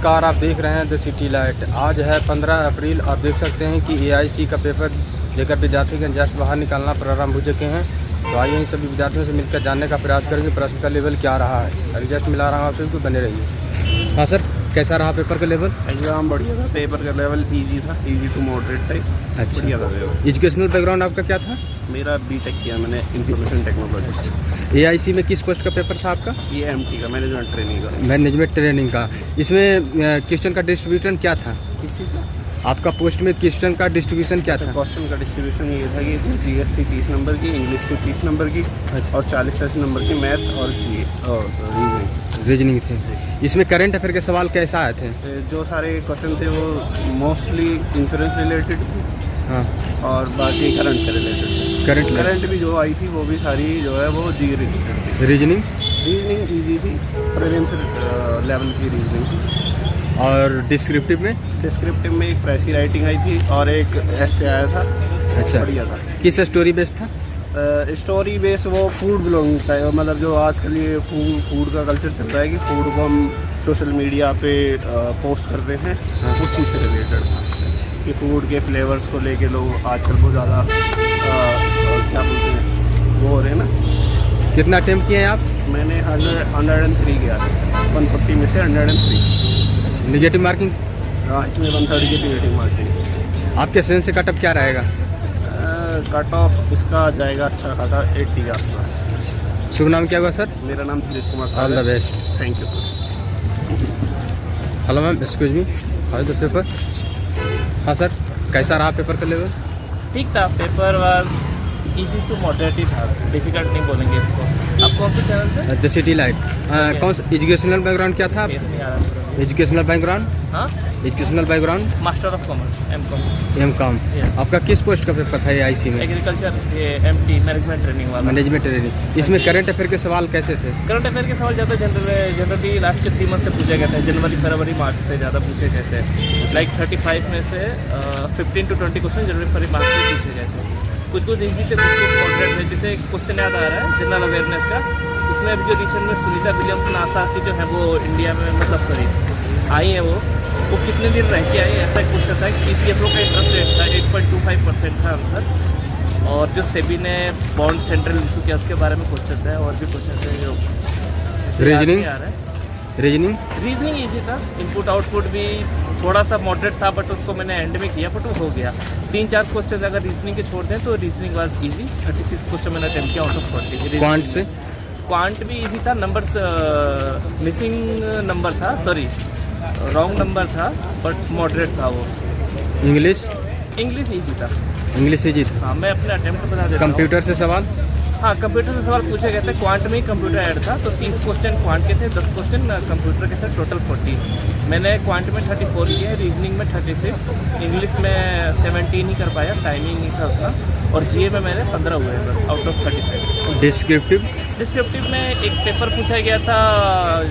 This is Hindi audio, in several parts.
नमस्कार, आप देख रहे हैं द सिटी लाइट। आज है 15 अप्रैल। आप देख सकते हैं कि AIC का पेपर लेकर विद्यार्थीगण जस्ट बाहर निकलना प्रारंभ हो चुके हैं। तो आइए इन सभी विद्यार्थियों से मिलकर जानने का प्रयास करेंगे प्रश्न का लेवल क्या रहा है। रिजल्ट मिला रहा हूँ आप सभी को, बने रहिए। हाँ सर, कैसा रहा पेपर का लेवल? एग्जाम बढ़िया था, पेपर का लेवल इजी था, इजी टू मॉडरेट था। अच्छा, बढ़िया था पेपर। एजुकेशनल बैकग्राउंड आपका क्या था? मेरा बीटेक किया मैंने इंफॉर्मेशन टेक्नोलॉजी। AIC में किस पोस्ट का पेपर था आपका? ये MT का, मैनेजमेंट ट्रेनिंग का। मैनेजमेंट ट्रेनिंग का। इसमें क्वेश्चन का डिस्ट्रीब्यूशन क्या था? किसी का आपका पोस्ट में क्वेश्चन का डिस्ट्रीब्यूशन क्या था? क्वेश्चन का डिस्ट्रीब्यूशन ये था कि GS थी 30 नंबर की, इंग्लिश की 30 नंबर की, और 40 नंबर की मैथ और GA और रीजनिंग थे। इसमें करंट अफेयर के सवाल कैसा आए थे? जो सारे क्वेश्चन थे वो मोस्टली इंश्योरेंस रिलेटेड थे। हाँ, और बाकी करंट से रिलेटेड थे। करंट भी जो आई थी वो भी सारी जो है वो GA रिलेटेड थी। रीजनिंग ईजी थी, प्रीलिम्स लेवल की रीजनिंग थी। और डिस्क्रिप्टिव में? डिस्क्रिप्टिव में एक प्रेसी राइटिंग आई थी और एक ऐसे आया था। अच्छा, बढ़िया था। किस स्टोरी बेस्ड था? स्टोरी बेस वो फूड ब्लॉगिंग था, मतलब जो आजकल ये फूड का कल्चर चल रहा है कि फूड को हम सोशल मीडिया पे पोस्ट करते हैं। हाँ। उस चीज़ से रिलेटेड था कि फूड के फ्लेवर्स को लेके लोग आजकल बहुत ज़्यादा क्या बोलते हैं वो हो रहे हैं ना। कितना अटेम्प्ट किए हैं आप? मैंने 103 किया, 140 में से 103। Negative marking? हाँ, इसमें 130 की नेगेटिव मार्किंग। आपके सेंस से कटअप क्या रहेगा? कट ऑफ इसका जाएगा अच्छा खासा 80 का आसपास। शुभ नाम क्या हुआ सर? मेरा नाम Dheeraj Kumar. All the best. Thank you. Hello ma'am, excuse me, how the paper? हाँ सर, कैसा रहा पेपर का लेवल? ठीक था, paper was easy to moderate ही था, डिफिकल्ट नहीं बोलेंगे इसको। आप कौन से चैनल से? The city light. कौन सा एजुकेशनल बैकग्राउंड क्या था? फेस नहीं आ रहा। Educational background? हाँ, educational background master of commerce M.Com। M.Com। Yes। आपका किस पोस्ट का पेपर था AIC में? एग्रीकल्चर, ये MT मैनेजमेंट ट्रेनिंग वाला। Management training. इसमें करंट अफेयर के सवाल कैसे थे? करंट अफेयर के सवाल ज़्यादा जनरली लास्ट 3 मंथ से पूछे गए थे, जनवरी फरवरी मार्च से ज़्यादा पूछे गए थे। लाइक 35 में से 15 to 20 क्वेश्चन जनवरी फरवरी मार्च से पूछे गए थे। कुछ ईजी थे, कुछ मॉडरेट थे। जैसे एक क्वेश्चन याद आ रहा है जनरल अवेयरनेस का, उसमें अभी जो रिसेंट में सुनीता विलियम्स नासा की जो है वो इंडिया में मतलब सॉरी आई है, वो कितने दिन रह के आई, ऐसा एक क्वेश्चन था कि EPFO का इंटरेस्ट रेट था 8.25% था आंसर। और जो सेबी ने बॉन्ड सेंट्रल इशू किया उसके बारे में क्वेश्चन था, और भी क्वेश्चन थे जो रीजनिंग? रीजनिंग ईजी था। इनपुट आउटपुट भी थोड़ा सा मॉडरेट था, बट उसको मैंने एंड में किया, बट वो हो गया। 3-4 क्वेश्चन अगर रीजनिंग के छोड़ दें तो रीजनिंग वाज इजी। 36 क्वेश्चन मैंने अटेम्प्ट किया आउट ऑफ 40। क्वांट से? क्वांट भी इजी था, नंबर्स मिसिंग नंबर था, सॉरी रॉन्ग नंबर था, बट मॉडरेट था वो। इंग्लिश? इंग्लिश ईजी था। इंग्लिश ईजी था। हाँ, मैं अपने अटेम्प्ट बता देता हूँ। कंप्यूटर से सवाल? हाँ, कंप्यूटर से सवाल पूछे गए थे। क्वांट में ही कंप्यूटर ऐड था, तो 30 क्वेश्चन क्वांट के थे, 10 क्वेश्चन कंप्यूटर के थे, टोटल 40। मैंने क्वांट में 34 किया है, रीजनिंग में 36, इंग्लिश में 17 ही कर पाया, टाइमिंग नहीं था उतना, और GA में मैंने 15 हुए बस आउट ऑफ 35। डिस्क्रिप्टिव में एक पेपर पूछा गया था,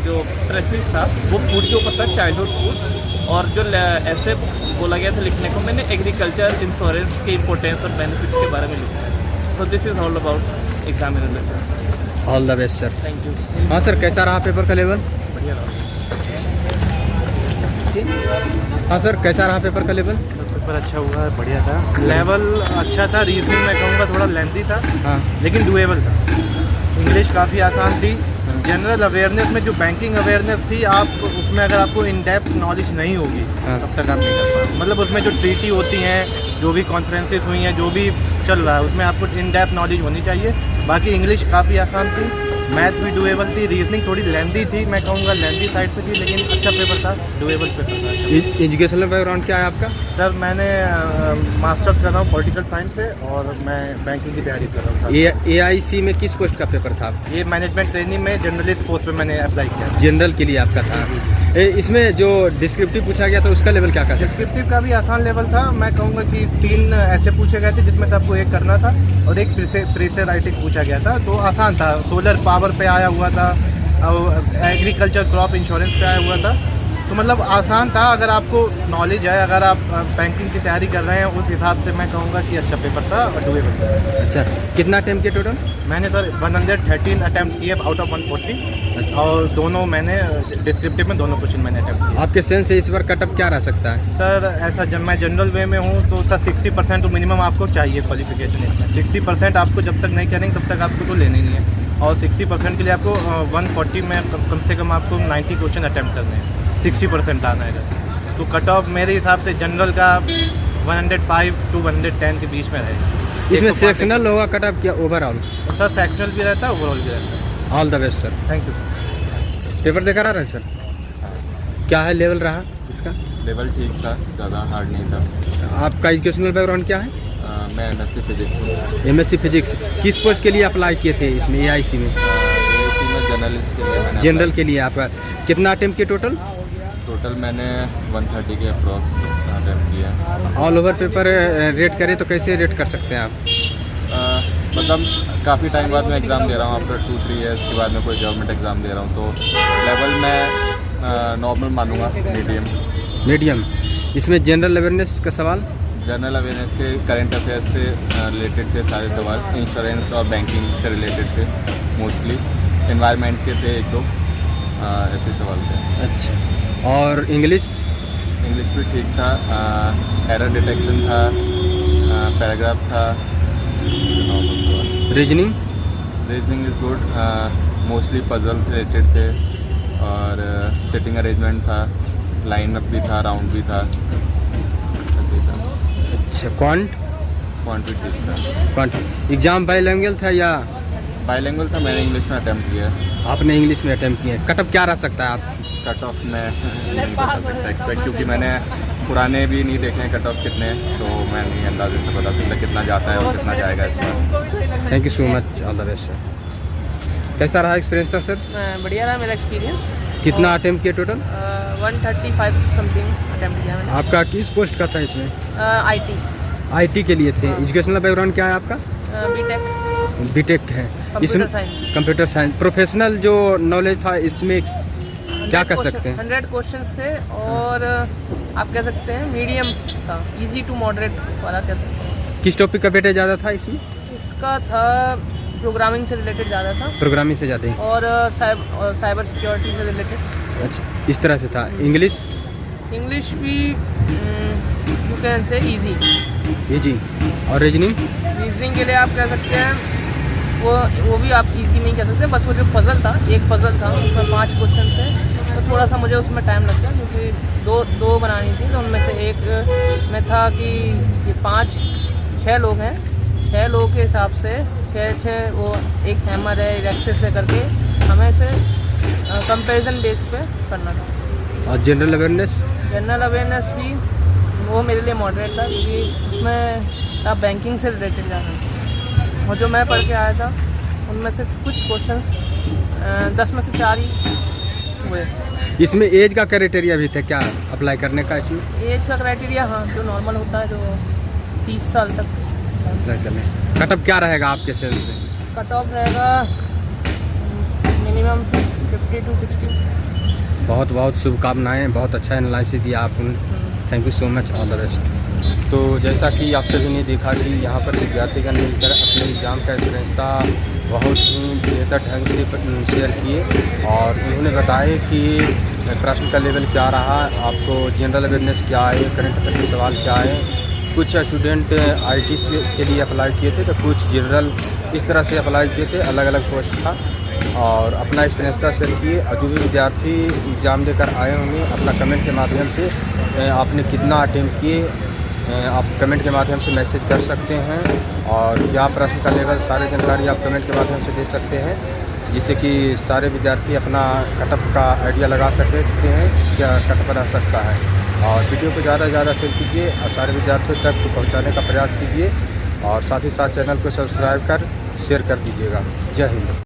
जो प्रेसिस था वो फूड के ऊपर था, चाइल्डहुड फूड, और जो ऐसे बोला गया था लिखने को, मैंने एग्रीकल्चर इंश्योरेंस के इंपॉर्टेंस और बेनिफिट्स के बारे में लिखा है। So this is all about exam analysis. All the best sir. Thank you. हाँ सर, कैसा रहा पेपर का लेवल? बढ़िया रहा। हाँ सर, कैसा रहा पेपर का लेवल? पेपर अच्छा हुआ, बढ़िया था। लेवल अच्छा था। रीजनिंग में कहूँगा थोड़ा लेंथी था, हाँ, लेकिन डुएबल था। इंग्लिश काफ़ी आसान थी। जनरल अवेयरनेस में जो बैंकिंग अवेयरनेस थी, आप उसमें अगर आपको इन डेप्थ नॉलेज नहीं होगी हाँ। तब तक आप नहीं कर पाओगे। मतलब उसमें जो ट्रीटी होती हैं, जो भी कॉन्फ्रेंसेस हुई हैं, जो भी चल रहा है, उसमें आपको इन डेप्थ नॉलेज होनी चाहिए। बाकी इंग्लिश काफ़ी आसान थी, मैथ भी डुएबल थी, रीजनिंग थोड़ी लेंथी थी, मैं कहूँगा लेंथी साइड पे थी, लेकिन अच्छा पेपर था, डुएबल पेपर था। एजुकेशनल बैकग्राउंड क्या है आपका? सर, मैंने मास्टर्स कर रहा हूँ पॉलिटिकल साइंस से, और मैं बैंकिंग की तैयारी कर रहा हूँ। AIC में किस पोस्ट का पेपर था? ये मैनेजमेंट ट्रेनिंग में जर्नलिस्ट पोस्ट पे मैंने अप्लाई किया। जनरल के लिए आपका था। इसमें जो डिस्क्रिप्टिव पूछा गया था उसका लेवल क्या था? डिस्क्रिप्टिव का भी आसान लेवल था। मैं कहूँगा कि 3 ऐसे पूछे गए थे जिसमें से आपको एक करना था, और एक प्रेशर राइटिंग पूछा गया था, तो आसान था। सोलर पावर पे आया हुआ था, और एग्रीकल्चर क्रॉप इंश्योरेंस पे आया हुआ था, तो मतलब आसान था। अगर आपको नॉलेज है, अगर आप बैंकिंग की तैयारी कर रहे हैं, उस हिसाब से मैं कहूँगा कि अच्छा पेपर था और डुएबल था। अच्छा, कितना अटेम्प्ट किया टोटल? मैंने सर 113 अटैम्प्ट किए आउट ऑफ 140। अच्छा। और दोनों मैंने डिस्क्रिप्टिव में दोनों क्वेश्चन मैंने अटैम्प्ट किए। आपके सेंस से इस बार कटअप क्या रह सकता है? सर ऐसा जब मैं जनरल वे में हूँ तो सर 60% तो मिनिमम आपको चाहिए क्वालिफिकेशन इसमें। 60% आपको जब तक नहीं करेंगे तब तक आपको तो लेने ही नहीं है। और 60% के लिए आपको 140 में कम से कम आपको 90 क्वेश्चन अटैम्प्ट करने हैं। 60% आना है। तो कट ऑफ मेरे हिसाब से जनरल का 105 to 110 के बीच में रहेगा। इसमें सेक्शनल होगा कटअप क्या ओवरऑल? सर सेक्शनल भी रहता है, ओवरऑल भी रहता है। All the best sir. Thank you. Paper देकर आ रहे हैं सर? क्या है लेवल रहा इसका? लेवल ठीक था, ज़्यादा हार्ड नहीं था। आपका एजुकेशनल बैकग्राउंड क्या है? मैं MSc फिजिक्स हूँ। MSc physics. किस पोस्ट के लिए अप्लाई किए थे इसमें AIC में? AIC में जर्नलिस्ट के लिए मैंने जनरल के लिए। आपका कितना अटेम्प्ट किए टोटल? टोटल मैंने 130 के अप्रॉक्स अटैम्प्ट किया। ऑल ओवर पेपर रेट करें तो कैसे रेट कर सकते हैं आप? मतलब काफ़ी टाइम बाद मैं एग्ज़ाम दे रहा हूँ, आफ्टर 2-3 ईयर्स के बाद मैं कोई गवर्नमेंट एग्ज़ाम दे रहा हूँ, तो लेवल मैं नॉर्मल मानूंगा, मीडियम। इसमें जनरल अवेयरनेस का सवाल? जनरल अवेयरनेस के करंट अफेयर्स से रिलेटेड थे सारे सवाल। इंश्योरेंस और बैंकिंग से रिलेटेड थे मोस्टली। एनवायरनमेंट के थे 1-2 ऐसे सवाल थे। अच्छा। और इंग्लिश? इंग्लिश भी ठीक था। एरर डिटेक्शन था, पैराग्राफ था। Reasoning? Reasoning is good, mostly puzzle से रिलेटेड थे। और सिटिंग अरेंजमेंट था, लाइन अप भी था, राउंड भी था, ऐसे ही था। अच्छा। क्वांट भी ठीक था। क्वांट एग्ज़ाम बाइलैंग्वेज था या? बाइलिंगुअल था, मैंने इंग्लिश में अटैम्प्ट किया। आपने इंग्लिश में अटेम्प्ट किए। कटअप क्या रह सकता है आप? कट ऑफ में नहीं बता सकता एक्सपेक्ट, क्योंकि मैंने पुराने भी नहीं देखे हैं कट ऑफ कितने हैं, तो मैं नहीं अंदाजे से बता सकता कितना जाता है और कितना जाएगा इस बार। Thank you so much, all the best sir. कैसा रहा एक्सपीरियंस था सर? बढ़िया रहा मेरा एक्सपीरियंस। कितना अटेम्प्ट किया टोटल? 135 समथिंग अटेम्प्ट किया मैंने। आपका किस पोस्ट का था इसमें? IT के लिए थे। एजुकेशनल बैकग्राउंड क्या है आपका? बीटेक है। इसमें कंप्यूटर साइंस। प्रोफेशनल जो नॉलेज था इसमें क्या कर सकते हैं? 100 क्वेश्चंस थे और आप कह सकते हैं मीडियम था, इजी टू मॉडरेट वाला कह सकते हैं। किस टॉपिक का वेटेज ज़्यादा था इसमें? इसका था प्रोग्रामिंग से रिलेटेड ज़्यादा था, प्रोग्रामिंग से ज़्यादा ही। और साइबर सिक्योरिटी से रिलेटेड। अच्छा, इस तरह से था। इंग्लिश भी यू कैन से इजी। और रीजनिंग के लिए आप कह सकते हैं वो भी आप इजी नहीं कह सकते। बस वो जो पजल था, एक पजल था, उसमें 5 क्वेश्चन थे, तो थोड़ा सा मुझे उसमें टाइम लगता क्योंकि दो बनानी थी। तो उनमें से एक में था कि ये 6 लोग हैं, 6 लोगों के हिसाब से 6 वो एक हैमर है, एक एक्सेस है करके हमें से कंपैरिजन बेस पे करना था। और जनरल अवेयरनेस भी वो मेरे लिए मॉडरेट था, क्योंकि उसमें था बैंकिंग से रिलेटेड ज़्यादा। और जो मैं पढ़ के आया था उनमें से कुछ क्वेश्चंस 10 में से 4 ही हुए। इसमें एज का क्राइटेरिया भी था क्या अप्लाई करने का? इसमें एज का क्राइटेरिया हाँ, जो नॉर्मल होता है, जो 30 साल तक अप्लाई करने। कटअप क्या रहेगा आपके सेंस से? कट ऑफ रहेगा मिनिमम 50 to 60। बहुत बहुत शुभकामनाएं, बहुत अच्छा एनालिसिस दिया आपने। Thank you so much, all the best. तो जैसा कि आप सभी ने देखा कि यहाँ पर विद्यार्थीगण मिलकर अपने एग्ज़ाम का एक्सपीरियंस था बहुत ही बेहतर ढंग से शेयर किए, और उन्होंने बताया कि प्रश्न का लेवल क्या रहा, आपको जनरल अवेयरनेस क्या है, करंट अफेयर के सवाल क्या है। कुछ स्टूडेंट IT के लिए अप्लाई किए थे, तो कुछ जनरल इस तरह से अप्लाई किए थे, अलग अलग पोस्ट था, और अपना एक्सपीरियंस शेयर किए। और जो भी विद्यार्थी एग्ज़ाम देकर आए होंगे, अपना कमेंट के माध्यम से आपने कितना अटेम्प्ट किए आप कमेंट के माध्यम से मैसेज कर सकते हैं, और क्या प्रश्न का लेवल सारी जानकारी आप कमेंट के माध्यम से दे सकते हैं, जिससे कि सारे विद्यार्थी अपना कटअप का आइडिया लगा सकते हैं क्या कटअप रह सकता है। और वीडियो को ज़्यादा से ज़्यादा शेयर कीजिए और सारे विद्यार्थियों तक पहुंचाने का प्रयास कीजिए, और साथ ही साथ चैनल को सब्सक्राइब कर शेयर कर दीजिएगा। जय हिंद।